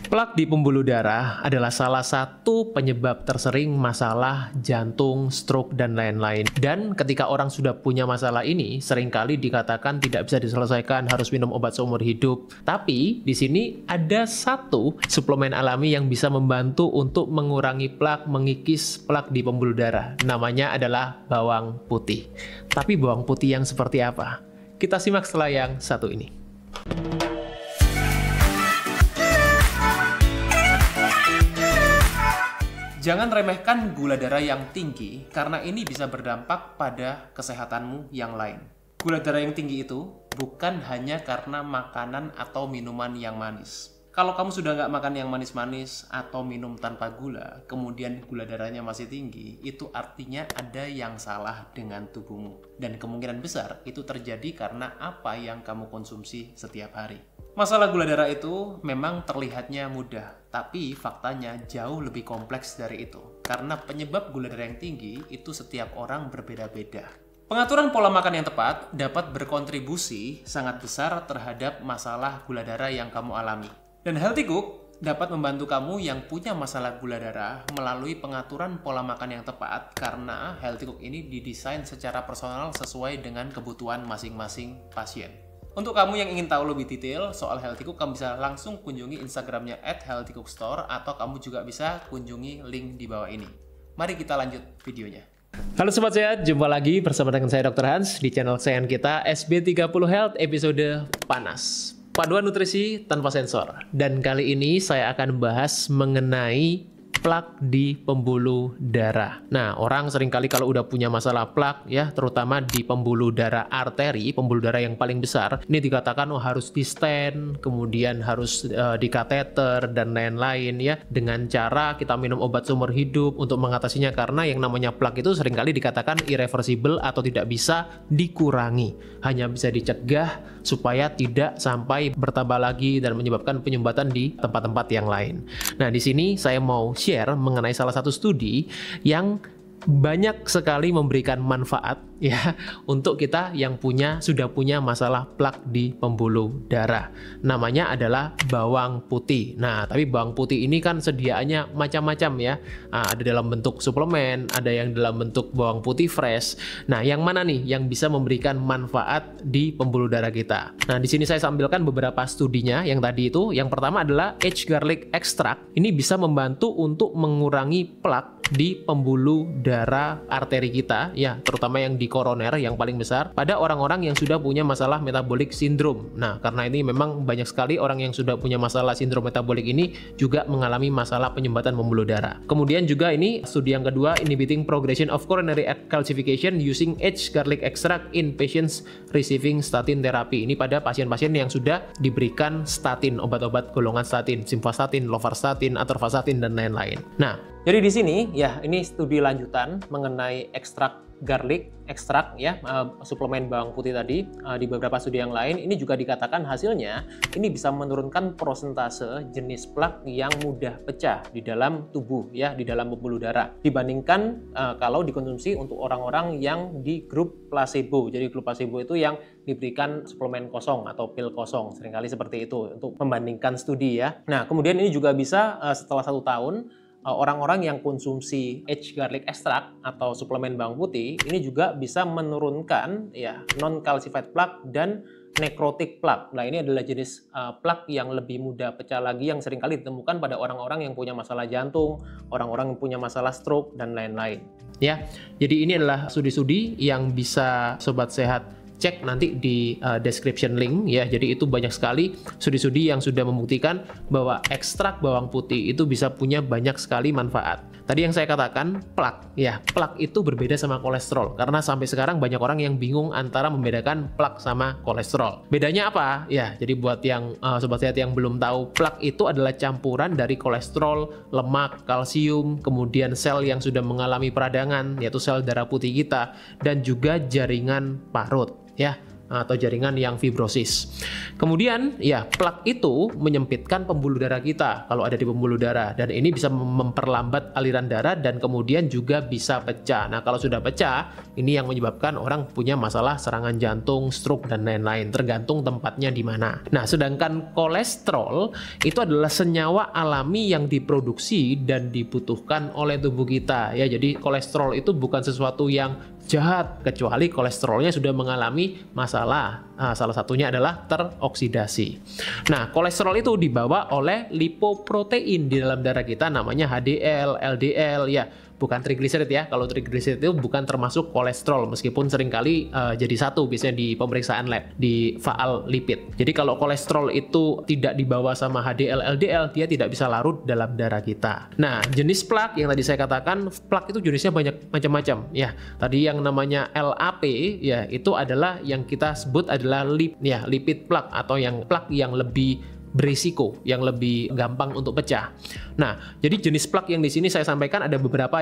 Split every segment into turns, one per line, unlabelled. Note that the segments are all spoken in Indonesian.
Plak di pembuluh darah adalah salah satu penyebab tersering masalah jantung, stroke, dan lain-lain. Dan ketika orang sudah punya masalah ini, seringkali dikatakan tidak bisa diselesaikan, harus minum obat seumur hidup. Tapi di sini ada satu suplemen alami yang bisa membantu untuk mengurangi plak, mengikis plak di pembuluh darah. Namanya adalah bawang putih. Tapi bawang putih yang seperti apa? Kita simak setelah yang satu ini. Jangan remehkan gula darah yang tinggi, karena ini bisa berdampak pada kesehatanmu yang lain. Gula darah yang tinggi itu bukan hanya karena makanan atau minuman yang manis. Kalau kamu sudah nggak makan yang manis-manis atau minum tanpa gula, kemudian gula darahnya masih tinggi, itu artinya ada yang salah dengan tubuhmu. Dan kemungkinan besar itu terjadi karena apa yang kamu konsumsi setiap hari. Masalah gula darah itu memang terlihatnya mudah, tapi faktanya jauh lebih kompleks dari itu. Karena penyebab gula darah yang tinggi itu setiap orang berbeda-beda. Pengaturan pola makan yang tepat dapat berkontribusi sangat besar terhadap masalah gula darah yang kamu alami. Dan Healthy Cook dapat membantu kamu yang punya masalah gula darah melalui pengaturan pola makan yang tepat, karena Healthy Cook ini didesain secara personal sesuai dengan kebutuhan masing-masing pasien. Untuk kamu yang ingin tahu lebih detail soal Healthy Cook, kamu bisa langsung kunjungi Instagramnya @healthycookstore, atau kamu juga bisa kunjungi link di bawah ini. Mari kita lanjut videonya. Halo Sobat Sehat, jumpa lagi bersama dengan saya Dr. Hans di channel kesayangan kita SB30 Health episode panas. Paduan nutrisi tanpa sensor. Dan kali ini saya akan bahas mengenai plak di pembuluh darah. Nah, orang seringkali kalau udah punya masalah plak ya, terutama di pembuluh darah arteri, pembuluh darah yang paling besar, ini dikatakan harus di stent, kemudian harus di kateter dan lain-lain ya, dengan cara kita minum obat seumur hidup untuk mengatasinya, karena yang namanya plak itu seringkali dikatakan irreversible atau tidak bisa dikurangi, hanya bisa dicegah supaya tidak sampai bertambah lagi dan menyebabkan penyumbatan di tempat-tempat yang lain. Nah, di sini saya mau share mengenai salah satu studi yang banyak sekali memberikan manfaat ya untuk kita yang sudah punya masalah plak di pembuluh darah. Namanya adalah bawang putih. Nah, tapi bawang putih ini kan sediaannya macam-macam ya. Ada dalam bentuk suplemen, ada yang dalam bentuk bawang putih fresh. Nah, yang mana nih yang bisa memberikan manfaat di pembuluh darah kita? Nah, di sini saya sampaikan beberapa studinya. Yang tadi itu, yang pertama adalah aged garlic extract. Ini bisa membantu untuk mengurangi plak di pembuluh darah arteri kita ya, terutama yang di koroner yang paling besar pada orang-orang yang sudah punya masalah metabolic syndrome. Nah, karena ini memang banyak sekali orang yang sudah punya masalah sindrom metabolik ini juga mengalami masalah penyumbatan pembuluh darah. Kemudian juga ini studi yang kedua, inhibiting progression of coronary calcification using aged garlic extract in patients receiving statin therapy. Ini pada pasien-pasien yang sudah diberikan statin, obat-obat golongan statin, simvastatin, lovastatin, atorvastatin dan lain-lain. Nah, jadi di sini ya, ini studi lanjutan mengenai ekstrak garlic ekstrak ya, suplemen bawang putih tadi. Di beberapa studi yang lain ini juga dikatakan hasilnya ini bisa menurunkan prosentase jenis plak yang mudah pecah di dalam tubuh ya, di dalam pembuluh darah dibandingkan kalau dikonsumsi untuk orang-orang yang di grup placebo. Jadi grup placebo itu yang diberikan suplemen kosong atau pil kosong, seringkali seperti itu untuk membandingkan studi ya. Nah, kemudian ini juga bisa setelah 1 tahun orang-orang yang konsumsi aged garlic extract atau suplemen bawang putih ini juga bisa menurunkan ya non-calcified plaque dan necrotic plaque. Nah, ini adalah jenis plak yang lebih mudah pecah lagi yang seringkali ditemukan pada orang-orang yang punya masalah jantung, orang-orang yang punya masalah stroke dan lain-lain. Ya, jadi ini adalah studi-studi yang bisa Sobat Sehat cek nanti di description link ya. Jadi itu banyak sekali studi-studi yang sudah membuktikan bahwa ekstrak bawang putih itu bisa punya banyak sekali manfaat. Tadi yang saya katakan plak ya, plak itu berbeda sama kolesterol, karena sampai sekarang banyak orang yang bingung antara membedakan plak sama kolesterol. Bedanya apa? Ya, jadi buat yang Sobat Sehat yang belum tahu, plak itu adalah campuran dari kolesterol, lemak, kalsium, kemudian sel yang sudah mengalami peradangan yaitu sel darah putih kita, dan juga jaringan parut. Ya, atau jaringan yang fibrosis. Kemudian ya plak itu menyempitkan pembuluh darah kita kalau ada di pembuluh darah, dan ini bisa memperlambat aliran darah dan kemudian juga bisa pecah. Nah kalau sudah pecah, ini yang menyebabkan orang punya masalah serangan jantung, stroke dan lain-lain, tergantung tempatnya di mana. Nah sedangkan kolesterol itu adalah senyawa alami yang diproduksi dan dibutuhkan oleh tubuh kita ya. Jadi kolesterol itu bukan sesuatu yang jahat, kecuali kolesterolnya sudah mengalami masalah. Salah satunya adalah teroksidasi. Nah, kolesterol itu dibawa oleh lipoprotein di dalam darah kita, namanya HDL, LDL ya. Bukan trigliserid ya. Kalau trigliserid itu bukan termasuk kolesterol, meskipun seringkali jadi satu biasanya di pemeriksaan lab, di faal lipid. Jadi kalau kolesterol itu tidak dibawa sama HDL, LDL, dia tidak bisa larut dalam darah kita. Nah, jenis plak yang tadi saya katakan, plak itu jenisnya banyak macam-macam ya. Tadi yang namanya LAP ya, itu adalah yang kita sebut adalah lipid plak, atau yang plak yang lebih berisiko, yang lebih gampang untuk pecah. Nah, jadi jenis plak yang di sini saya sampaikan ada beberapa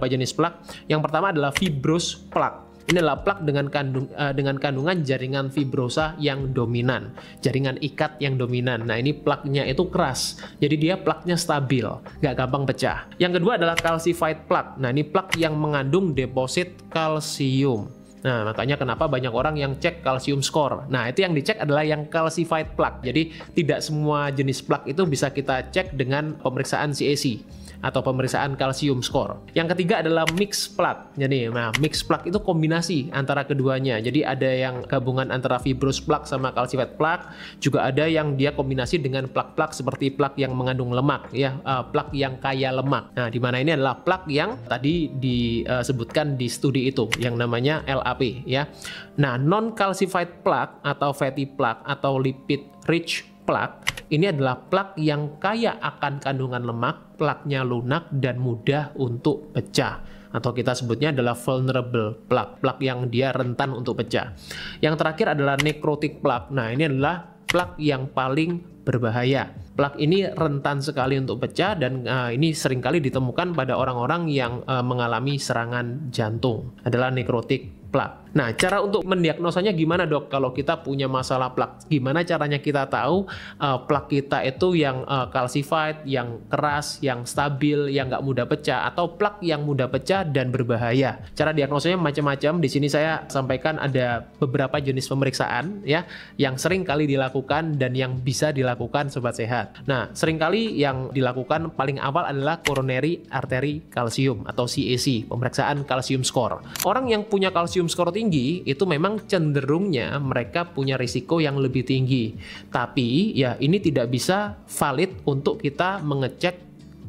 jenis plak. Yang pertama adalah fibrous plak. Ini adalah plak dengan kandungan jaringan fibrosa yang dominan, jaringan ikat yang dominan. Nah, ini plaknya itu keras, jadi dia plaknya stabil, nggak gampang pecah. Yang kedua adalah calcified plak. Nah, ini plak yang mengandung deposit kalsium. Nah, makanya kenapa banyak orang yang cek kalsium score. Nah, itu yang dicek adalah yang calcified plak. Jadi, tidak semua jenis plak itu bisa kita cek dengan pemeriksaan CAC atau pemeriksaan kalsium score. Yang ketiga adalah mixed plak. Jadi, mixed plak itu kombinasi antara keduanya. Jadi, ada yang gabungan antara fibrous plak sama calcified plak. Juga ada yang dia kombinasi dengan plak-plak seperti plak yang mengandung lemak, ya, plak yang kaya lemak. Nah, di mana ini adalah plak yang tadi disebutkan di studi itu, yang namanya LAP, ya. Nah, non-calcified plak atau fatty plak atau lipid rich plak ini adalah plak yang kaya akan kandungan lemak, plaknya lunak dan mudah untuk pecah. Atau kita sebutnya adalah vulnerable plak, plak yang dia rentan untuk pecah. Yang terakhir adalah necrotic plak. Nah, ini adalah plak yang paling berbahaya. Plak ini rentan sekali untuk pecah, dan ini seringkali ditemukan pada orang-orang yang mengalami serangan jantung, adalah necrotic plak. Nah, cara untuk mendiagnosanya gimana, Dok? Kalau kita punya masalah plak, gimana caranya kita tahu plak kita itu yang calcified, yang keras, yang stabil, yang nggak mudah pecah, atau plak yang mudah pecah dan berbahaya? Cara diagnosanya macam-macam. Di sini saya sampaikan ada beberapa jenis pemeriksaan ya, yang sering kali dilakukan dan yang bisa dilakukan sobat sehat. Nah, seringkali yang dilakukan paling awal adalah coronary artery calcium atau CAC, pemeriksaan kalsium score. Orang yang punya kalsium score tinggi itu memang cenderungnya mereka punya risiko yang lebih tinggi. Tapi ya ini tidak bisa valid untuk kita mengecek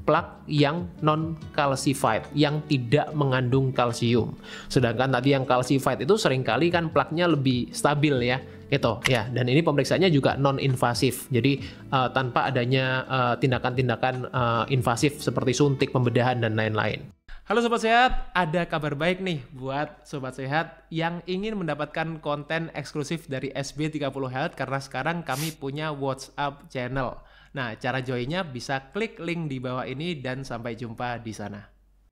plak yang non-calcified, yang tidak mengandung kalsium. Sedangkan tadi yang calcified itu seringkali kan plaknya lebih stabil ya, gitu ya. Dan ini pemeriksaannya juga non-invasif, jadi tanpa adanya tindakan-tindakan invasif seperti suntik, pembedahan dan lain-lain. Halo Sobat Sehat, ada kabar baik nih buat Sobat Sehat yang ingin mendapatkan konten eksklusif dari SB30 Health, karena sekarang kami punya WhatsApp channel. Nah, cara joinnya bisa klik link di bawah ini dan sampai jumpa di sana.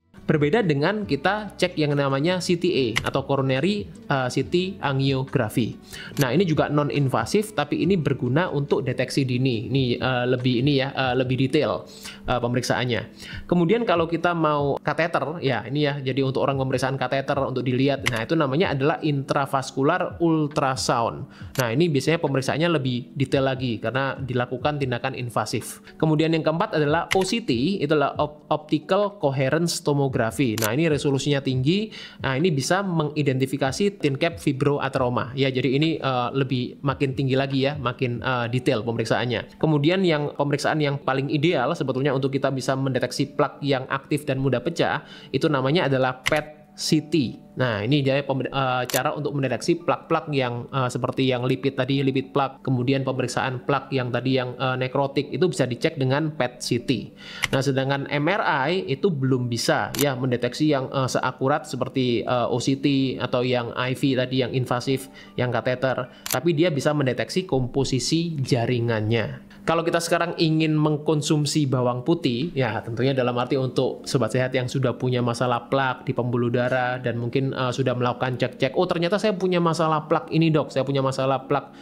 Berbeda dengan kita cek yang namanya CTA atau coronary CT angiography. Nah, ini juga non-invasif, tapi ini berguna untuk deteksi dini. Ini lebih detail pemeriksaannya. Kemudian kalau kita mau kateter, ya ini ya, jadi untuk orang pemeriksaan kateter untuk dilihat. Nah, itu namanya adalah intravascular ultrasound. Nah, ini biasanya pemeriksaannya lebih detail lagi karena dilakukan tindakan invasif. Kemudian yang keempat adalah OCT, itulah optical coherence tomography. Nah, ini resolusinya tinggi. Nah, ini bisa mengidentifikasi thin cap fibroateroma. Ya, jadi ini makin tinggi lagi ya, makin detail pemeriksaannya. Kemudian yang pemeriksaan yang paling ideal sebetulnya untuk kita bisa mendeteksi plak yang aktif dan mudah pecah, itu namanya adalah PET-CT. Nah, ini dia cara untuk mendeteksi plak-plak yang seperti yang lipid tadi, lipid plak. Kemudian pemeriksaan plak yang tadi yang nekrotik itu bisa dicek dengan PET-CT. Nah, sedangkan MRI itu belum bisa ya mendeteksi yang seakurat seperti OCT atau yang IV tadi yang invasif, yang kateter. Tapi dia bisa mendeteksi komposisi jaringannya. Kalau kita sekarang ingin mengkonsumsi bawang putih, ya tentunya dalam arti untuk Sobat Sehat yang sudah punya masalah plak di pembuluh darah dan mungkin
mungkin sudah melakukan cek-cek, oh ternyata saya punya masalah plak ini dok, saya punya masalah plak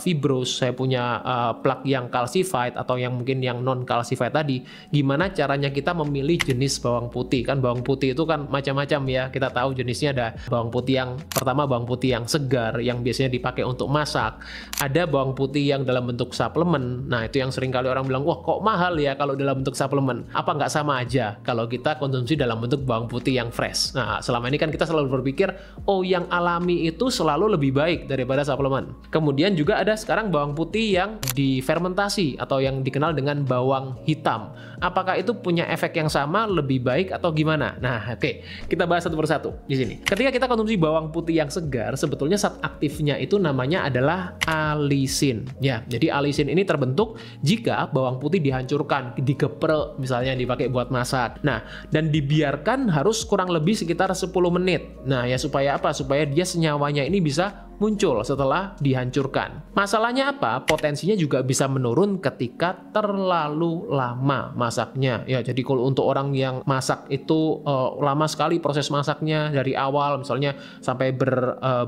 fibros, saya punya plak yang calcified atau yang mungkin yang non calcified tadi. Gimana caranya kita memilih jenis bawang putih? Kan bawang putih itu kan macam-macam ya, kita tahu jenisnya. Ada bawang putih yang pertama, bawang putih yang segar yang biasanya dipakai untuk masak, ada bawang putih yang dalam bentuk suplemen. Nah itu yang sering kali orang bilang, wah kok mahal ya kalau dalam bentuk suplemen. Apa nggak sama aja kalau kita konsumsi dalam bentuk bawang putih yang fresh? Nah selama ini kan kita selalu berpikir, oh yang alami itu selalu lebih baik daripada suplemen. Kemudian juga ada sekarang bawang putih yang difermentasi atau yang dikenal dengan bawang hitam. Apakah itu punya efek yang sama, lebih baik atau gimana? Nah oke, kita bahas satu persatu di sini. Ketika kita konsumsi bawang putih yang segar, sebetulnya zat aktifnya itu namanya adalah alisin. Ya, jadi alisin ini terbentuk jika bawang putih dihancurkan, digeprek misalnya dipakai buat masak. Nah, dan dibiarkan harus kurang lebih sekitar 10 menit. Nah, ya supaya apa? Supaya dia senyawanya ini bisa muncul setelah dihancurkan. Masalahnya apa? Potensinya juga bisa menurun ketika terlalu lama masaknya. Ya, jadi kalau untuk orang yang masak itu lama sekali proses masaknya dari awal misalnya sampai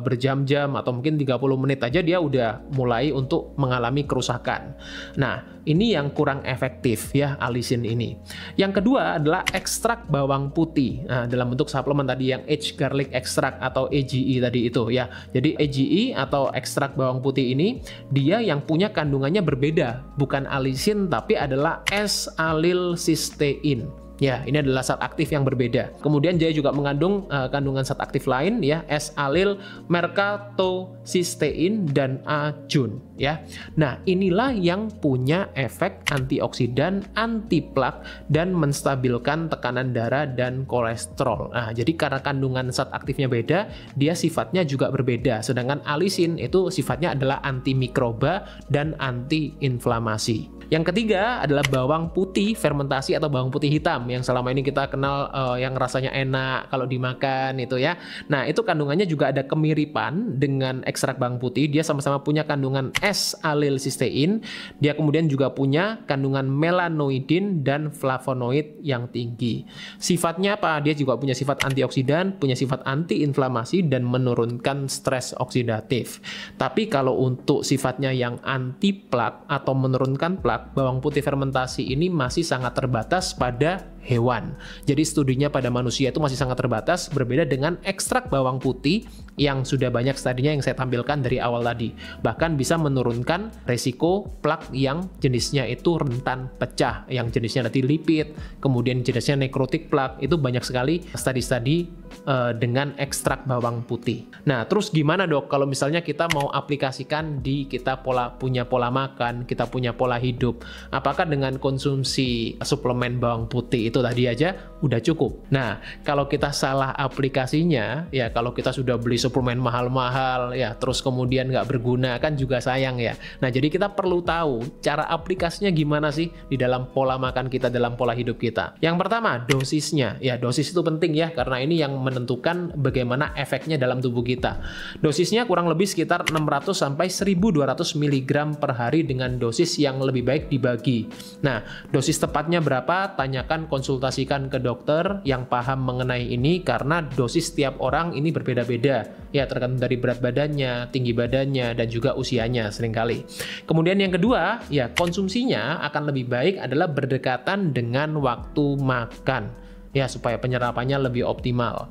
berjam-jam atau mungkin 30 menit aja dia udah mulai untuk mengalami kerusakan. Nah, ini yang kurang efektif ya alisin ini. Yang kedua adalah ekstrak bawang putih. Nah, dalam bentuk suplemen tadi yang aged garlic extract atau AGE tadi itu ya. Jadi AGE atau ekstrak bawang putih ini dia yang punya kandungannya berbeda, bukan alisin tapi adalah S-alilcysteine. Ya, ini adalah zat aktif yang berbeda. Kemudian dia juga mengandung kandungan zat aktif lain ya, S-alil mercaptocysteine dan A-jun ya. Nah, inilah yang punya efek antioksidan, anti plak dan menstabilkan tekanan darah dan kolesterol. Nah, jadi karena kandungan zat aktifnya beda, dia sifatnya juga berbeda. Sedangkan alisin itu sifatnya adalah antimikroba dan anti-inflamasi. Yang ketiga adalah bawang putih fermentasi atau bawang putih hitam yang selama ini kita kenal yang rasanya enak kalau dimakan itu ya. Nah, itu kandungannya juga ada kemiripan dengan ekstrak bawang putih. Dia sama-sama punya kandungan S-alilcysteine. Dia kemudian juga punya kandungan melanoidin dan flavonoid yang tinggi. Sifatnya apa? Dia juga punya sifat antioksidan, punya sifat anti-inflamasi dan menurunkan stres oksidatif. Tapi kalau untuk sifatnya yang anti plak atau menurunkan plak, bawang putih fermentasi ini masih sangat terbatas pada hewan. Jadi studinya pada manusia itu masih sangat terbatas, berbeda dengan ekstrak bawang putih yang sudah banyak studinya yang saya tampilkan dari awal tadi. Bahkan bisa menurunkan resiko plak yang jenisnya itu rentan pecah, yang jenisnya nanti lipid, kemudian jenisnya necrotic plak, itu banyak sekali studi-studi dengan ekstrak bawang putih. Nah, terus gimana dok kalau misalnya kita mau aplikasikan di kita punya pola makan, kita punya pola hidup, apakah dengan konsumsi suplemen bawang putih itu tadi aja udah cukup? Nah, kalau kita salah aplikasinya, ya kalau kita sudah beli suplemen mahal-mahal, ya terus kemudian nggak berguna, kan juga sayang ya. Nah, jadi kita perlu tahu cara aplikasinya gimana sih di dalam pola makan kita, dalam pola hidup kita. Yang pertama, dosisnya. Ya, dosis itu penting ya, karena ini yang menentukan bagaimana efeknya dalam tubuh kita. Dosisnya kurang lebih sekitar 600 sampai 1200 mg per hari dengan dosis yang lebih baik dibagi. Nah, dosis tepatnya berapa? Tanyakan, konsultasikan ke dokter yang paham mengenai ini karena dosis setiap orang ini berbeda-beda. Ya, tergantung dari berat badannya, tinggi badannya, dan juga usianya seringkali. Kemudian yang kedua, ya konsumsinya akan lebih baik adalah berdekatan dengan waktu makan. Ya, supaya penyerapannya lebih optimal.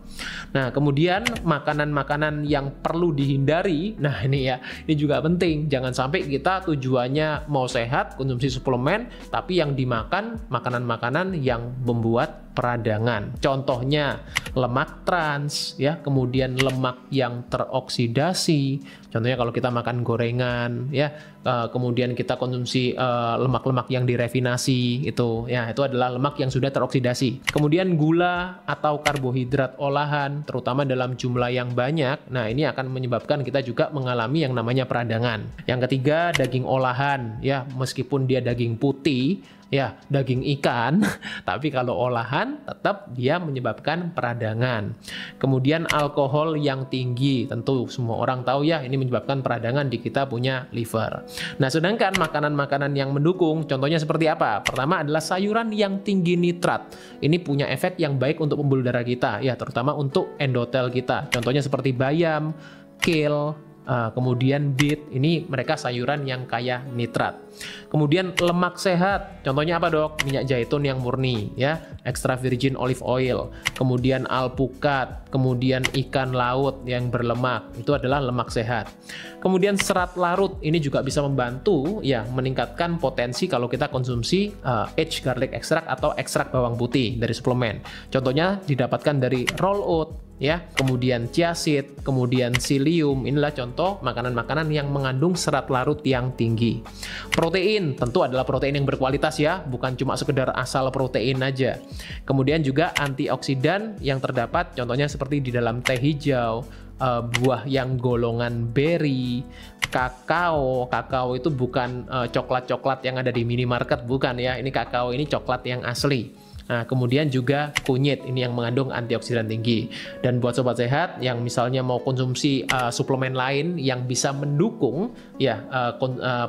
Nah, kemudian makanan-makanan yang perlu dihindari, nah ini ya, ini juga penting. Jangan sampai kita tujuannya mau sehat, konsumsi suplemen, tapi yang dimakan makanan-makanan yang membuat peradangan. Contohnya lemak trans, ya, kemudian lemak yang teroksidasi. Contohnya kalau kita makan gorengan, ya, kemudian kita konsumsi lemak-lemak yang direfinasi, itu adalah lemak yang sudah teroksidasi. Kemudian gula atau karbohidrat olahan, terutama dalam jumlah yang banyak, nah ini akan menyebabkan kita juga mengalami yang namanya peradangan. Yang ketiga, daging olahan, ya, meskipun dia daging putih, ya daging ikan, tapi kalau olahan tetap dia menyebabkan peradangan. Kemudian alkohol yang tinggi, tentu semua orang tahu ya, ini menyebabkan peradangan di kita punya liver. Nah, sedangkan makanan-makanan yang mendukung, contohnya seperti apa? Pertama adalah sayuran yang tinggi nitrat. Ini punya efek yang baik untuk pembuluh darah kita, ya terutama untuk endotel kita. Contohnya seperti bayam, kale, kemudian beet, ini mereka sayuran yang kaya nitrat. Kemudian lemak sehat, contohnya apa dok? Minyak zaitun yang murni, ya, extra virgin olive oil, kemudian alpukat, kemudian ikan laut yang berlemak, itu adalah lemak sehat. Kemudian serat larut, ini juga bisa membantu ya meningkatkan potensi kalau kita konsumsi aged garlic extract atau ekstrak bawang putih dari suplemen. Contohnya didapatkan dari roll oat, ya, kemudian chia seed, kemudian psyllium. Inilah contoh makanan-makanan yang mengandung serat larut yang tinggi. Protein tentu adalah protein yang berkualitas ya, bukan cuma sekedar asal protein aja. Kemudian juga antioksidan yang terdapat contohnya seperti di dalam teh hijau, buah yang golongan berry, kakao. Kakao itu bukan coklat-coklat yang ada di minimarket, bukan ya. Ini kakao, ini coklat yang asli. Nah, kemudian juga kunyit, ini yang mengandung antioksidan tinggi. Dan buat sobat sehat yang misalnya mau konsumsi suplemen lain yang bisa mendukung ya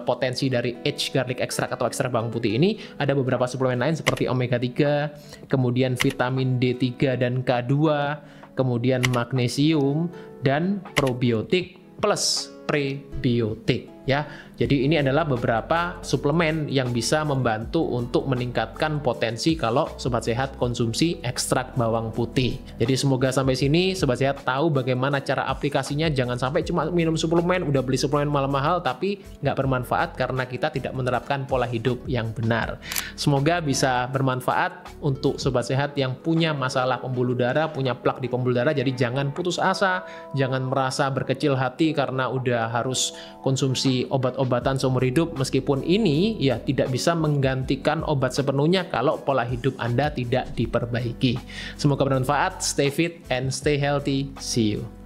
potensi dari aged garlic extract atau ekstrak bawang putih ini, ada beberapa suplemen lain seperti omega 3, kemudian vitamin D3 dan K2, kemudian magnesium dan probiotik plus prebiotik ya. Jadi ini adalah beberapa suplemen yang bisa membantu untuk meningkatkan potensi kalau sobat sehat konsumsi ekstrak bawang putih. Jadi semoga sampai sini sobat sehat tahu bagaimana cara aplikasinya. Jangan sampai cuma minum suplemen, udah beli suplemen mahal-mahal tapi nggak bermanfaat karena kita tidak menerapkan pola hidup yang benar. Semoga bisa bermanfaat untuk sobat sehat yang punya masalah pembuluh darah, punya plak di pembuluh darah. Jadi jangan putus asa, jangan merasa berkecil hati karena udah harus konsumsi obat-obatan seumur hidup, meskipun ini ya tidak bisa menggantikan obat sepenuhnya kalau pola hidup Anda tidak diperbaiki. Semoga bermanfaat, stay fit and stay healthy. See you.